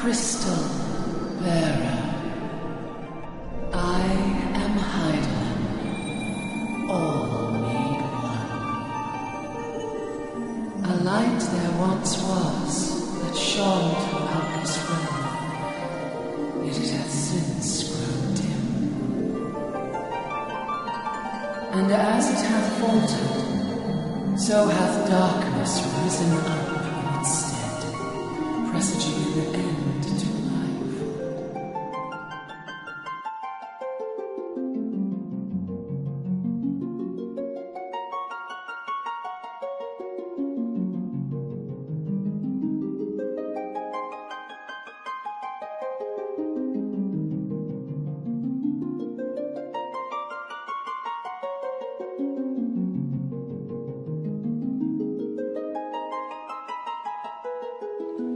crystal bearer. I am Heidelin. All need one. A light there once was that shone throughout this realm, yet it hath since grown dim. And as it hath faltered, so hath darkness risen up in its stead, presaging the end to life.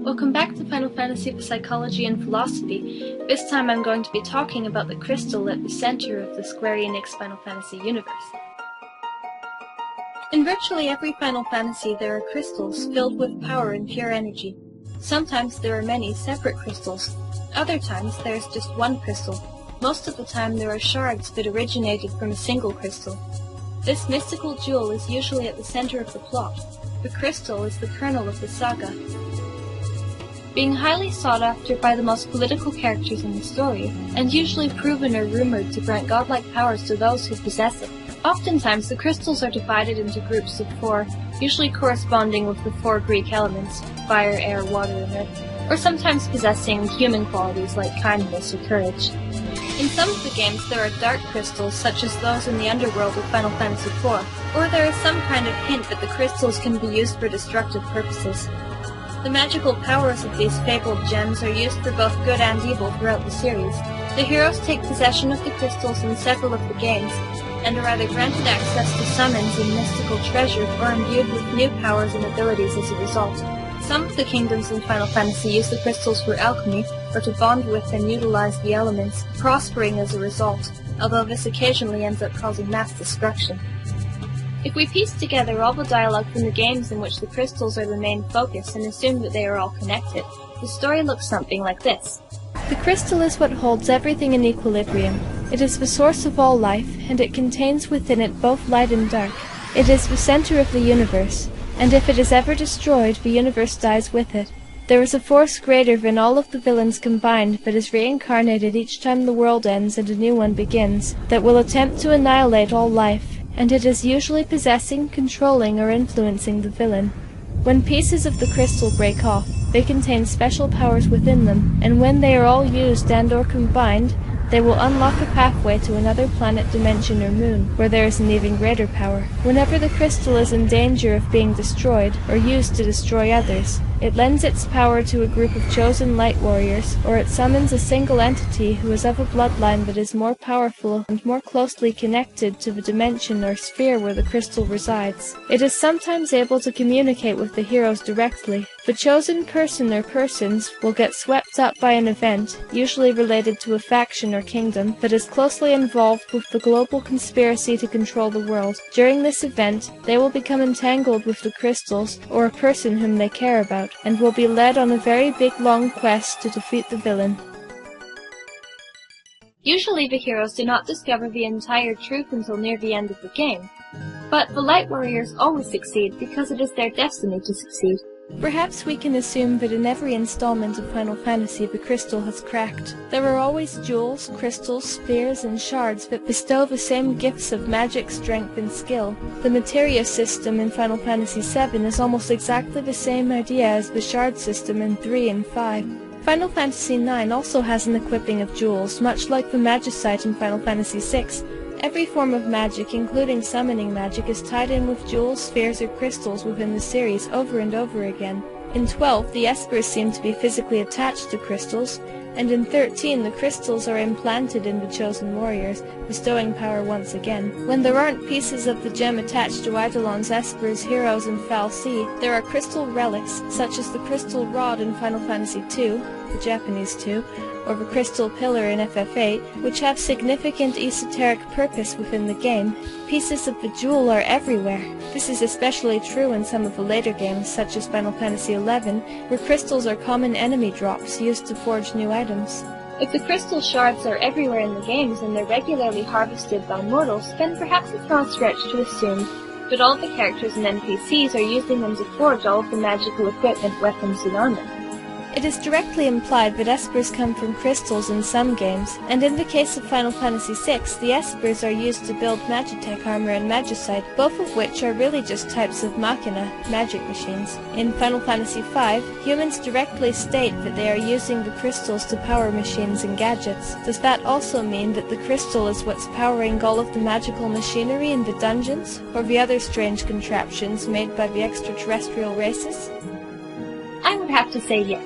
Welcome back to Final Fantasy for Psychology and Philosophy. This time I'm going to be talking about the crystal at the center of the Square Enix Final Fantasy universe. In virtually every Final Fantasy there are crystals filled with power and pure energy. Sometimes there are many separate crystals. Other times there is just one crystal. Most of the time there are shards that originated from a single crystal. This mystical jewel is usually at the center of the plot. The crystal is the kernel of the saga. Being highly sought after by the most political characters in the story, and usually proven or rumored to grant godlike powers to those who possess it. Oftentimes the crystals are divided into groups of 4, usually corresponding with the 4 Greek elements, fire, air, water, and earth, or sometimes possessing human qualities like kindness or courage. In some of the games there are dark crystals such as those in the underworld of Final Fantasy IV, or there is some kind of hint that the crystals can be used for destructive purposes. The magical powers of these fabled gems are used for both good and evil throughout the series. The heroes take possession of the crystals in several of the games, and are either granted access to summons and mystical treasure, or imbued with new powers and abilities as a result. Some of the kingdoms in Final Fantasy use the crystals for alchemy, or to bond with and utilize the elements, prospering as a result, although this occasionally ends up causing mass destruction. If we piece together all the dialogue from the games in which the crystals are the main focus and assume that they are all connected, the story looks something like this. The crystal is what holds everything in equilibrium. It is the source of all life, and it contains within it both light and dark. It is the center of the universe, and if it is ever destroyed, the universe dies with it. There is a force greater than all of the villains combined that is reincarnated each time the world ends and a new one begins, that will attempt to annihilate all life, and it is usually possessing, controlling, or influencing the villain. When pieces of the crystal break off, they contain special powers within them, and when they are all used and/or combined, they will unlock a pathway to another planet, dimension, or moon, where there is an even greater power. Whenever the crystal is in danger of being destroyed, or used to destroy others, it lends its power to a group of chosen light warriors, or it summons a single entity who is of a bloodline that is more powerful and more closely connected to the dimension or sphere where the crystal resides. It is sometimes able to communicate with the heroes directly. The chosen person or persons will get swept up by an event, usually related to a faction or kingdom, that is closely involved with the global conspiracy to control the world. During this event, they will become entangled with the crystals, or a person whom they care about, and will be led on a very big long quest to defeat the villain. Usually the heroes do not discover the entire truth until near the end of the game, but the Light Warriors always succeed because it is their destiny to succeed. Perhaps we can assume that in every installment of Final Fantasy the crystal has cracked. There are always jewels, crystals, spheres, and shards that bestow the same gifts of magic, strength, and skill. The materia system in Final Fantasy VII is almost exactly the same idea as the shard system in 3 and 5. Final Fantasy IX also has an equipping of jewels, much like the Magicite in Final Fantasy VI. Every form of magic, including summoning magic, is tied in with jewels, spheres, or crystals within the series over and over again. In 12, the Espers seem to be physically attached to crystals, and in 13, the crystals are implanted in the chosen warriors, bestowing power once again. When there aren't pieces of the gem attached to Eidolon's, Espers, heroes, and Fal'Cie, there are crystal relics, such as the crystal rod in Final Fantasy II, the Japanese 2, or the crystal pillar in FF8, which have significant esoteric purpose within the game, pieces of the jewel are everywhere. This is especially true in some of the later games, such as Final Fantasy XI, where crystals are common enemy drops used to forge new items. If the crystal shards are everywhere in the games and they're regularly harvested by mortals, then perhaps it's not a stretch to assume that all of the characters and NPCs are using them to forge all of the magical equipment, weapons, and armor. It is directly implied that espers come from crystals in some games, and in the case of Final Fantasy VI, the espers are used to build Magitech armor and Magicite, both of which are really just types of machina, magic machines. In Final Fantasy V, humans directly state that they are using the crystals to power machines and gadgets. Does that also mean that the crystal is what's powering all of the magical machinery in the dungeons, or the other strange contraptions made by the extraterrestrial races? I would have to say yes.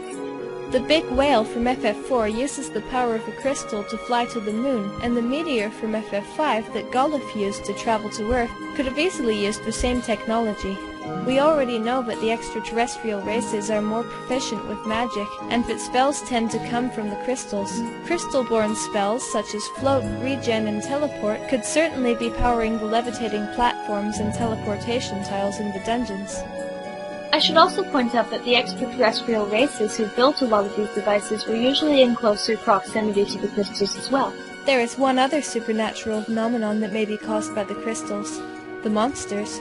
The big whale from FF4 uses the power of a crystal to fly to the moon, and the meteor from FF5 that Goluf used to travel to Earth could have easily used the same technology. We already know that the extraterrestrial races are more proficient with magic, and that spells tend to come from the crystals. Crystal-born spells such as Float, Regen, and Teleport could certainly be powering the levitating platforms and teleportation tiles in the dungeons. I should also point out that the extraterrestrial races who built a lot of these devices were usually in closer proximity to the crystals as well. There is one other supernatural phenomenon that may be caused by the crystals: the monsters.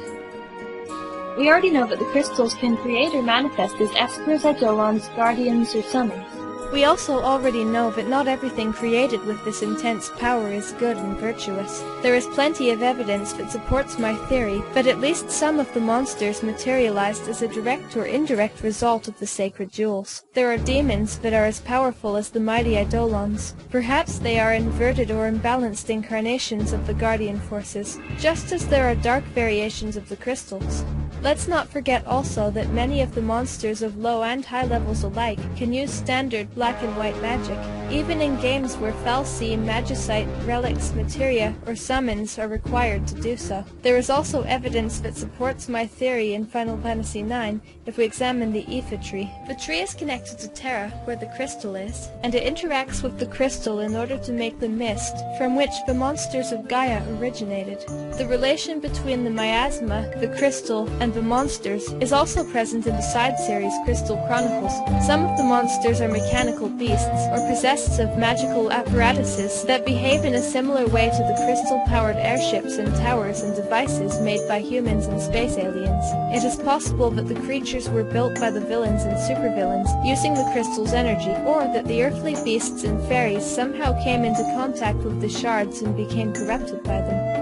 We already know that the crystals can create or manifest as espers, eidolons, guardians, or summons. We also already know that not everything created with this intense power is good and virtuous. There is plenty of evidence that supports my theory that at least some of the monsters materialized as a direct or indirect result of the sacred jewels. There are demons that are as powerful as the mighty eidolons. Perhaps they are inverted or imbalanced incarnations of the guardian forces, just as there are dark variations of the crystals. Let's not forget also that many of the monsters of low and high levels alike can use standard black and white magic, even in games where fal'Cie, magicite, relics, materia, or summons are required to do so. There is also evidence that supports my theory in Final Fantasy IX if we examine the Aoife tree. The tree is connected to Terra, where the crystal is, and it interacts with the crystal in order to make the mist from which the monsters of Gaia originated. The relation between the miasma, the crystal, and the monsters is also present in the side series Crystal Chronicles. Some of the monsters are mechanical beasts or possessed of magical apparatuses that behave in a similar way to the crystal-powered airships and towers and devices made by humans and space aliens. It is possible that the creatures were built by the villains and supervillains using the crystal's energy, or that the earthly beasts and fairies somehow came into contact with the shards and became corrupted by them.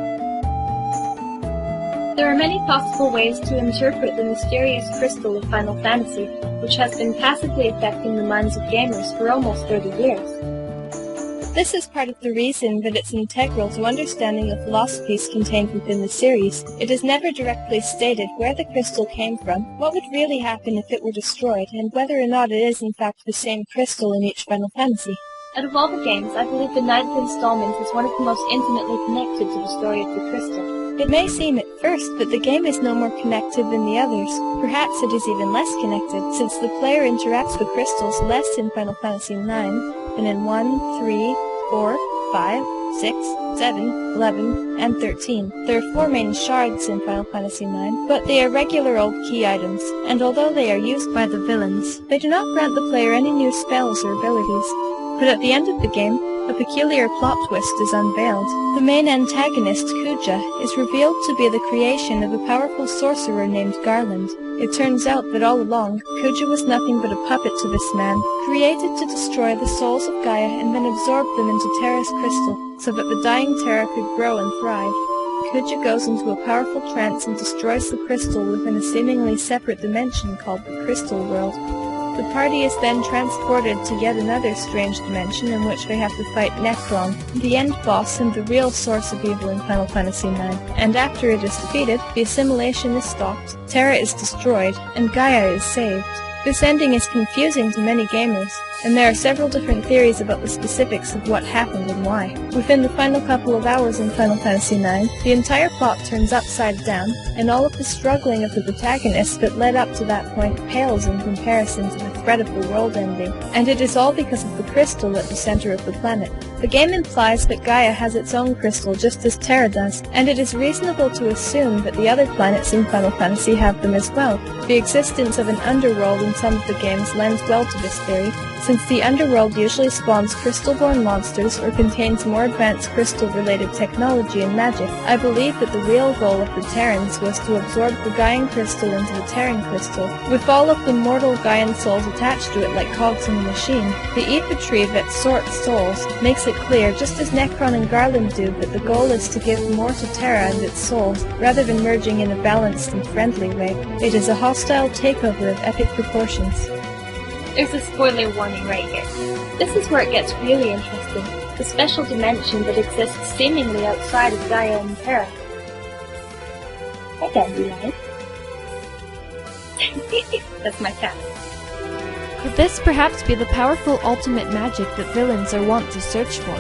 There are many possible ways to interpret the mysterious crystal of Final Fantasy, which has been passively affecting the minds of gamers for almost 30 years. This is part of the reason that it's integral to understanding the philosophies contained within the series. It is never directly stated where the crystal came from, what would really happen if it were destroyed, and whether or not it is in fact the same crystal in each Final Fantasy. Out of all the games, I believe the 9th installment is one of the most intimately connected to the story of the crystal. It may seem at first that the game is no more connected than the others. Perhaps it is even less connected, since the player interacts with crystals less in Final Fantasy IX than in 1, 3, 4, 5, 6, 7, 11, and 13. There are 4 main shards in Final Fantasy IX, but they are regular old key items, and although they are used by the villains, they do not grant the player any new spells or abilities. But at the end of the game, a peculiar plot twist is unveiled. The main antagonist, Kuja, is revealed to be the creation of a powerful sorcerer named Garland. It turns out that all along, Kuja was nothing but a puppet to this man, created to destroy the souls of Gaia and then absorb them into Terra's crystal, so that the dying Terra could grow and thrive. Kuja goes into a powerful trance and destroys the crystal within a seemingly separate dimension called the Crystal World. The party is then transported to yet another strange dimension in which they have to fight Necron, the end boss and the real source of evil in Final Fantasy IX. And after it is defeated, the assimilation is stopped, Terra is destroyed, and Gaia is saved. This ending is confusing to many gamers, and there are several different theories about the specifics of what happened and why. Within the final couple of hours in Final Fantasy IX, the entire plot turns upside down, and all of the struggling of the protagonist that led up to that point pales in comparison to the threat of the world ending, and it is all because of the crystal at the center of the planet. The game implies that Gaia has its own crystal just as Terra does, and it is reasonable to assume that the other planets in Final Fantasy have them as well. The existence of an underworld in some of the games lends well to this theory, since the underworld usually spawns crystal-born monsters or contains more advanced crystal-related technology and magic. I believe that the real goal of the Terrans was to absorb the Gaian crystal into the Terran crystal, with all of the mortal Gaian souls attached to it like cogs in a machine. The ether tree that sorts souls makes it clear, just as Necron and Garland do, that the goal is to give more to Terra and its souls, rather than merging in a balanced and friendly way. It is a hostile takeover of epic proportions. There's a spoiler warning right here. This is where it gets really interesting. The special dimension that exists seemingly outside of Gaia and Terra. Hi, Dandelion. That's my cat. Could this perhaps be the powerful ultimate magic that villains are wont to search for?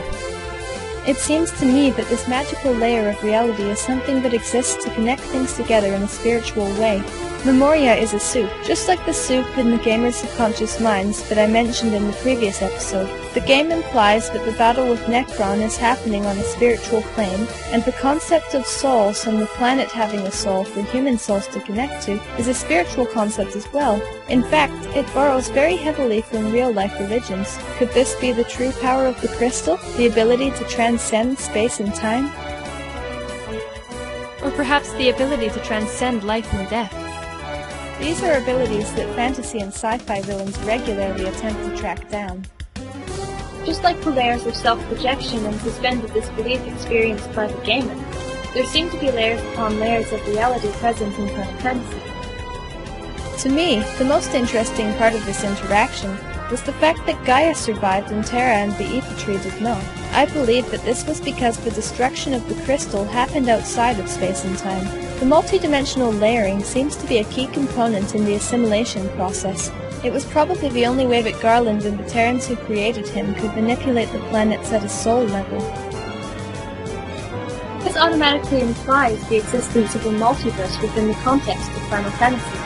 It seems to me that this magical layer of reality is something that exists to connect things together in a spiritual way. Memoria is a soup, just like the soup in the gamer's subconscious minds that I mentioned in the previous episode. The game implies that the battle with Necron is happening on a spiritual plane, and the concept of souls and the planet having a soul for human souls to connect to is a spiritual concept as well. In fact, it borrows very heavily from real-life religions. Could this be the true power of the crystal, the ability to transcend space and time? Or perhaps the ability to transcend life and death. These are abilities that fantasy and sci-fi villains regularly attempt to track down. Just like the layers of self-projection and suspended disbelief experienced by the gamer, there seem to be layers upon layers of reality present in Final Fantasy. To me, the most interesting part of this interaction was the fact that Gaia survived and Terra and the ether tree did not. I believe that this was because the destruction of the crystal happened outside of space and time. The multidimensional layering seems to be a key component in the assimilation process. It was probably the only way that Garland and the Terrans who created him could manipulate the planets at a soul level. This automatically implies the existence of a multiverse within the context of Final Fantasy.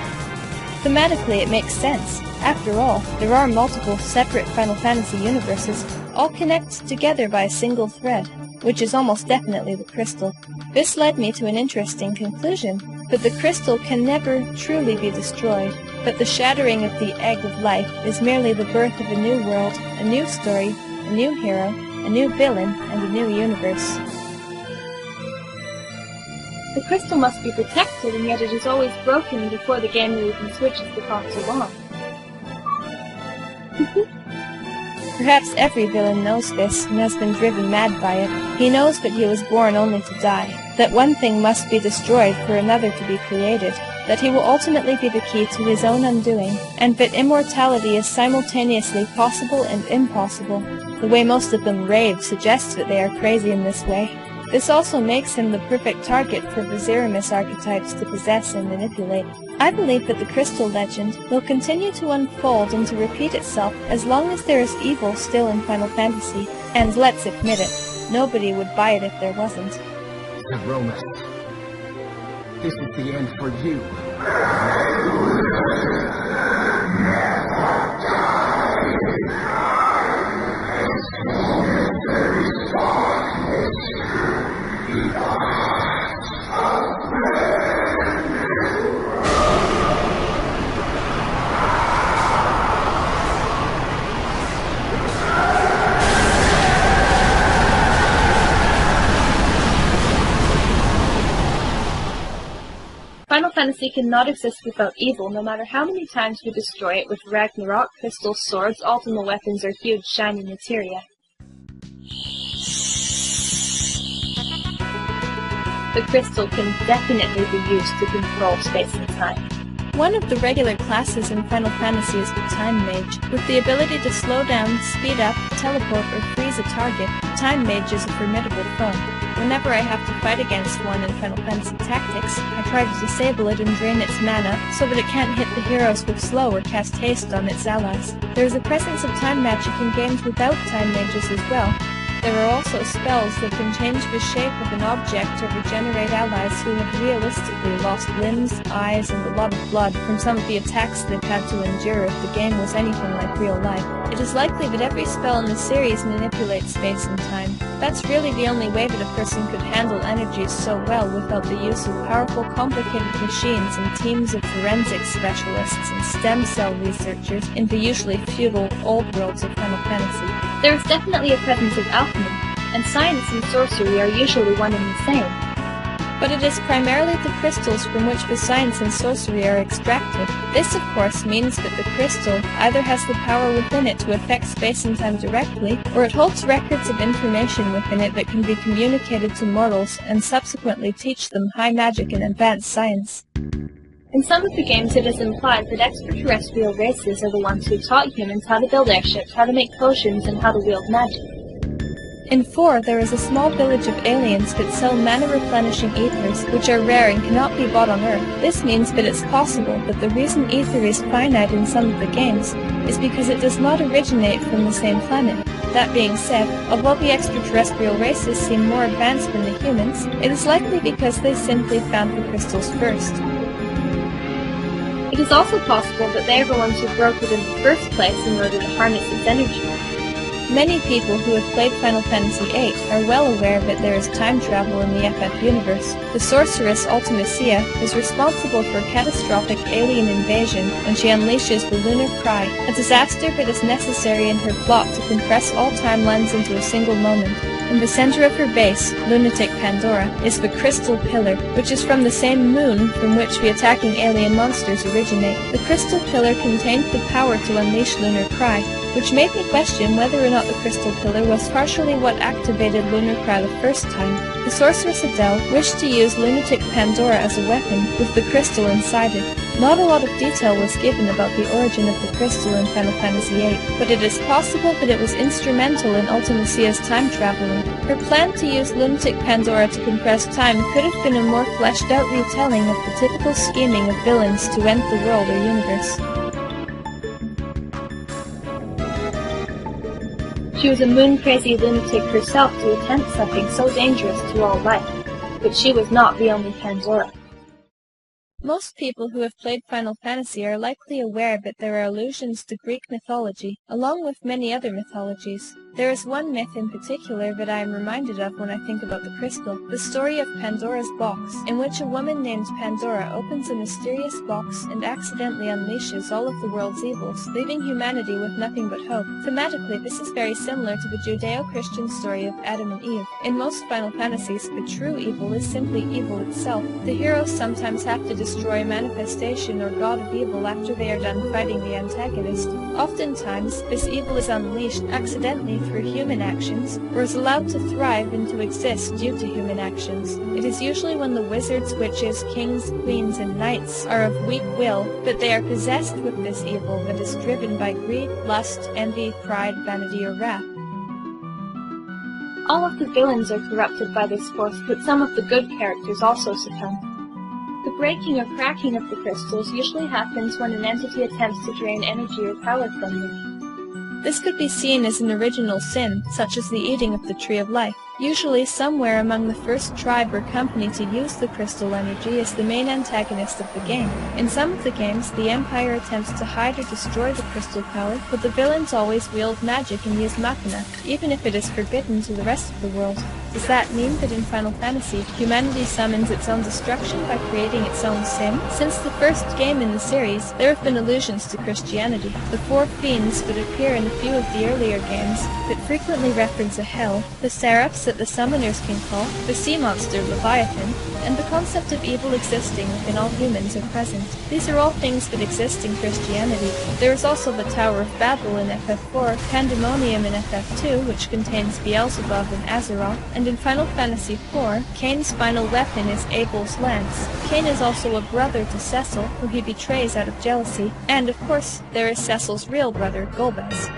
Thematically, it makes sense. After all, there are multiple separate Final Fantasy universes, all connected together by a single thread, which is almost definitely the crystal. This led me to an interesting conclusion, that the crystal can never truly be destroyed, that the shattering of the egg of life is merely the birth of a new world, a new story, a new hero, a new villain, and a new universe. The crystal must be protected, and yet it is always broken before the gamer even switches the console on. Perhaps every villain knows this and has been driven mad by it. He knows that he was born only to die, that one thing must be destroyed for another to be created, that he will ultimately be the key to his own undoing, and that immortality is simultaneously possible and impossible. The way most of them rave suggests that they are crazy in this way. This also makes him the perfect target for Viserimus archetypes to possess and manipulate. I believe that the crystal legend will continue to unfold and to repeat itself as long as there is evil still in Final Fantasy. And let's admit it, nobody would buy it if there wasn't. The romance. This is the end for you. Final Fantasy cannot exist without evil, no matter how many times we destroy it with Ragnarok, crystals, swords, ultima weapons, or huge shiny materia. The crystal can definitely be used to control space and time. One of the regular classes in Final Fantasy is the Time Mage. With the ability to slow down, speed up, teleport, or freeze a target, the Time Mage is a formidable foe. Whenever I have to fight against one in Final Fantasy Tactics, I try to disable it and drain its mana so that it can't hit the heroes with slow or cast haste on its allies. There is a presence of time magic in games without time mages as well. There are also spells that can change the shape of an object or regenerate allies who have realistically lost limbs, eyes, and a lot of blood from some of the attacks they've had to endure if the game was anything like real life. It is likely that every spell in the series manipulates space and time. That's really the only way that a person could handle energies so well without the use of powerful, complicated machines and teams of forensic specialists and stem cell researchers in the usually feudal old worlds of Final Fantasy. There is definitely a presence of alchemy, and science and sorcery are usually one and the same. But it is primarily the crystals from which the science and sorcery are extracted. This, of course, means that the crystal either has the power within it to affect space and time directly, or it holds records of information within it that can be communicated to mortals and subsequently teach them high magic and advanced science. In some of the games it is implied that extraterrestrial races are the ones who taught humans how to build airships, how to make potions, and how to wield magic. In 4, there is a small village of aliens that sell mana-replenishing ethers, which are rare and cannot be bought on Earth. This means that it's possible that the reason ether is finite in some of the games is because it does not originate from the same planet. That being said, although the extraterrestrial races seem more advanced than the humans, it is likely because they simply found the crystals first. It is also possible that they are the ones who broke it in the first place in order to harness its energy. Many people who have played Final Fantasy VIII are well aware that there is time travel in the FF universe. The sorceress Ultimacia is responsible for a catastrophic alien invasion when she unleashes the Lunar Cry, a disaster that is necessary in her plot to compress all timelines into a single moment. In the center of her base, lunatic Pandora, is the Crystal Pillar, which is from the same moon from which the attacking alien monsters originate. The Crystal Pillar contained the power to unleash Lunar Cry, which made me question whether or not the Crystal Pillar was partially what activated Lunar Cry the first time. The sorceress Adele wished to use lunatic Pandora as a weapon, with the crystal inside it. Not a lot of detail was given about the origin of the crystal in Final Fantasy VIII, but it is possible that it was instrumental in Ultimacia's time traveling. Her plan to use lunatic Pandora to compress time could have been a more fleshed out retelling of the typical scheming of villains to end the world or universe. She was a moon-crazy lunatic herself to attempt something so dangerous to all life, but she was not the only Pandora. Most people who have played Final Fantasy are likely aware that there are allusions to Greek mythology, along with many other mythologies. There is one myth in particular that I am reminded of when I think about the crystal, the story of Pandora's box, in which a woman named Pandora opens a mysterious box and accidentally unleashes all of the world's evils, leaving humanity with nothing but hope. Thematically, this is very similar to the Judeo-Christian story of Adam and Eve. In most Final Fantasies, the true evil is simply evil itself. The heroes sometimes have to destroy a manifestation or god of evil after they are done fighting the antagonist. Oftentimes, this evil is unleashed accidentally through human actions, or is allowed to thrive and to exist due to human actions. It is usually when the wizards, witches, kings, queens, and knights are of weak will that they are possessed with this evil that is driven by greed, lust, envy, pride, vanity, or wrath. All of the villains are corrupted by this force, but some of the good characters also succumb. The breaking or cracking of the crystals usually happens when an entity attempts to drain energy or power from them. This could be seen as an original sin, such as the eating of the Tree of Life. Usually somewhere among the first tribe or company to use the crystal energy is the main antagonist of the game. In some of the games, the Empire attempts to hide or destroy the crystal power, but the villains always wield magic and use machina, even if it is forbidden to the rest of the world. Does that mean that in Final Fantasy, humanity summons its own destruction by creating its own sin? Since the first game in the series, there have been allusions to Christianity. The four fiends that appear in a few of the earlier games that frequently reference a hell, the seraphs that the summoners can call, the sea monster Leviathan, and the concept of evil existing within all humans are present. These are all things that exist in Christianity. There is also the Tower of Babel in FF4, Pandemonium in FF2, which contains Beelzebub and Azeroth, and in Final Fantasy IV, Cain's final weapon is Abel's lance. Cain is also a brother to Cecil, who he betrays out of jealousy, and of course, there is Cecil's real brother, Golbez.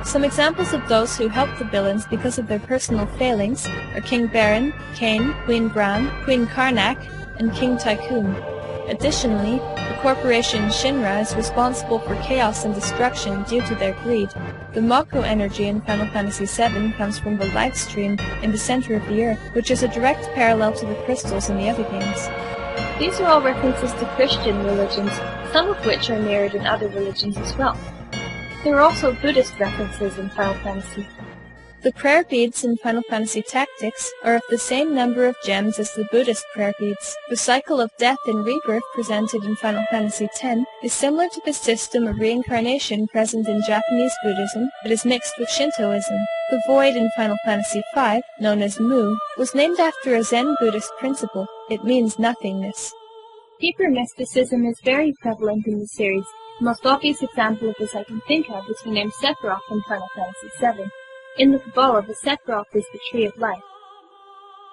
Some examples of those who helped the villains because of their personal failings are King Baron, Cain, Queen Bran, Queen Karnak, and King Tycoon. Additionally, the corporation Shinra is responsible for chaos and destruction due to their greed. The Mako energy in Final Fantasy VII comes from the life stream in the center of the earth, which is a direct parallel to the crystals in the other games. These are all references to Christian religions, some of which are mirrored in other religions as well. There are also Buddhist references in Final Fantasy. The prayer beads in Final Fantasy Tactics are of the same number of gems as the Buddhist prayer beads. The cycle of death and rebirth presented in Final Fantasy X is similar to the system of reincarnation present in Japanese Buddhism, but is mixed with Shintoism. The void in Final Fantasy V, known as Mu, was named after a Zen Buddhist principle. It means nothingness. Hebrew mysticism is very prevalent in the series. The most obvious example of this I can think of is the name Sephiroth in Final Fantasy VII. In the Kabbalah, the Sephiroth is the tree of life.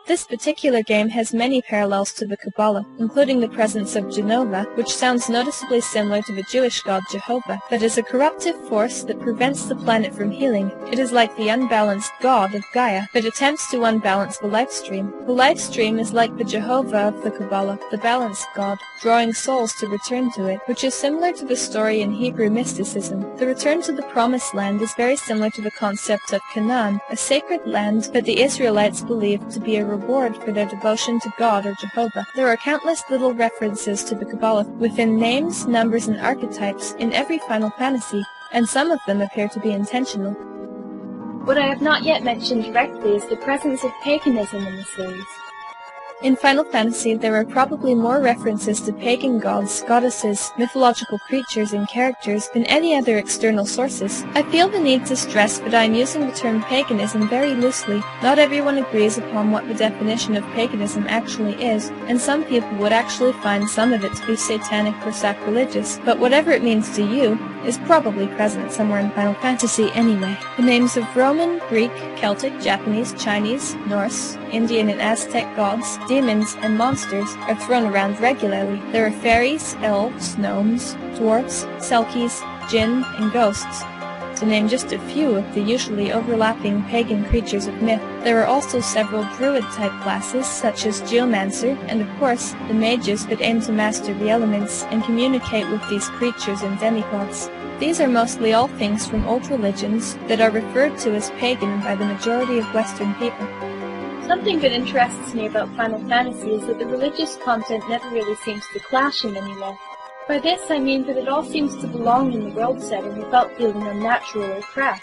This particular game has many parallels to the Kabbalah, including the presence of Jehovah, which sounds noticeably similar to the Jewish god Jehovah, that is a corruptive force that prevents the planet from healing. It is like the unbalanced god of Gaia, that attempts to unbalance the life stream. The life stream is like the Jehovah of the Kabbalah, the balanced god, drawing souls to return to it, which is similar to the story in Hebrew mysticism. The return to the Promised Land is very similar to the concept of Canaan, a sacred land that the Israelites believed to be a reward for their devotion to God or Jehovah. There are countless little references to the Kabbalah within names, numbers, and archetypes in every Final Fantasy, and some of them appear to be intentional. What I have not yet mentioned directly is the presence of paganism in the series. In Final Fantasy, there are probably more references to pagan gods, goddesses, mythological creatures, and characters than any other external sources. I feel the need to stress that I am using the term paganism very loosely. Not everyone agrees upon what the definition of paganism actually is, and some people would actually find some of it to be satanic or sacrilegious, but whatever it means to you is probably present somewhere in Final Fantasy anyway. The names of Roman, Greek, Celtic, Japanese, Chinese, Norse, Indian, and Aztec gods, demons, and monsters are thrown around regularly. There are fairies, elves, gnomes, dwarves, selkies, jinn, and ghosts, to name just a few of the usually overlapping pagan creatures of myth. There are also several druid-type classes, such as Geomancer, and of course, the mages that aim to master the elements and communicate with these creatures and demigods. These are mostly all things from old religions that are referred to as pagan by the majority of Western people. Something that interests me about Final Fantasy is that the religious content never really seems to clash in any way. By this I mean that it all seems to belong in the world setting without feeling unnatural or crass.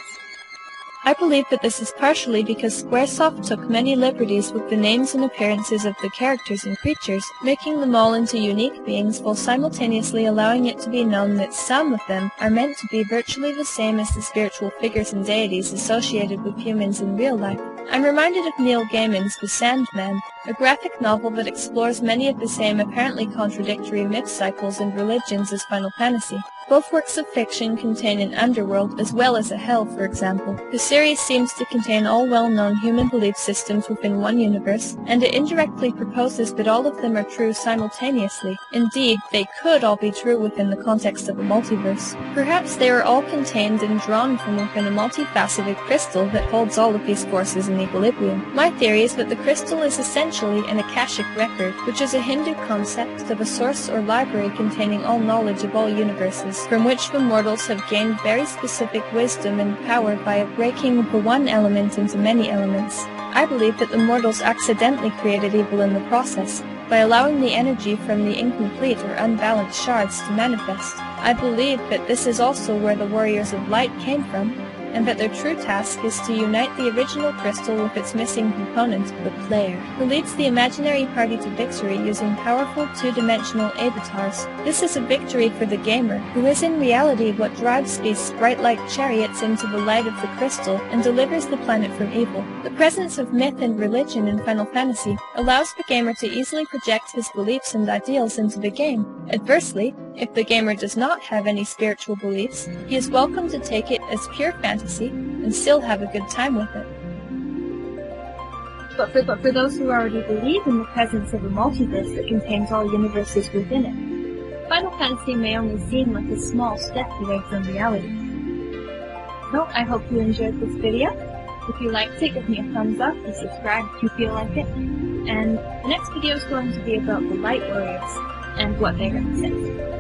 I believe that this is partially because Squaresoft took many liberties with the names and appearances of the characters and creatures, making them all into unique beings while simultaneously allowing it to be known that some of them are meant to be virtually the same as the spiritual figures and deities associated with humans in real life. I'm reminded of Neil Gaiman's The Sandman, a graphic novel that explores many of the same apparently contradictory myth cycles and religions as Final Fantasy. Both works of fiction contain an underworld as well as a hell, for example. The series seems to contain all well-known human belief systems within one universe, and it indirectly proposes that all of them are true simultaneously. Indeed, they could all be true within the context of a multiverse. Perhaps they are all contained and drawn from within a multifaceted crystal that holds all of these forces in equilibrium. My theory is that the crystal is essentially an akashic record, which is a Hindu concept of a source or library containing all knowledge of all universes, from which the mortals have gained very specific wisdom and power by breaking the one element into many elements. I believe that the mortals accidentally created evil in the process, by allowing the energy from the incomplete or unbalanced shards to manifest. I believe that this is also where the Warriors of Light came from, and that their true task is to unite the original crystal with its missing component, the player, who leads the imaginary party to victory using powerful two-dimensional avatars. This is a victory for the gamer, who is in reality what drives these sprite-like chariots into the light of the crystal and delivers the planet from evil. The presence of myth and religion in Final Fantasy allows the gamer to easily project his beliefs and ideals into the game. Adversely, if the gamer does not have any spiritual beliefs, he is welcome to take it as pure fantasy and still have a good time with it. But for those who already believe in the presence of a multiverse that contains all universes within it, Final Fantasy may only seem like a small step away from reality. So, I hope you enjoyed this video. If you liked it, give me a thumbs up and subscribe if you feel like it. And the next video is going to be about the Light Warriors and what they represent.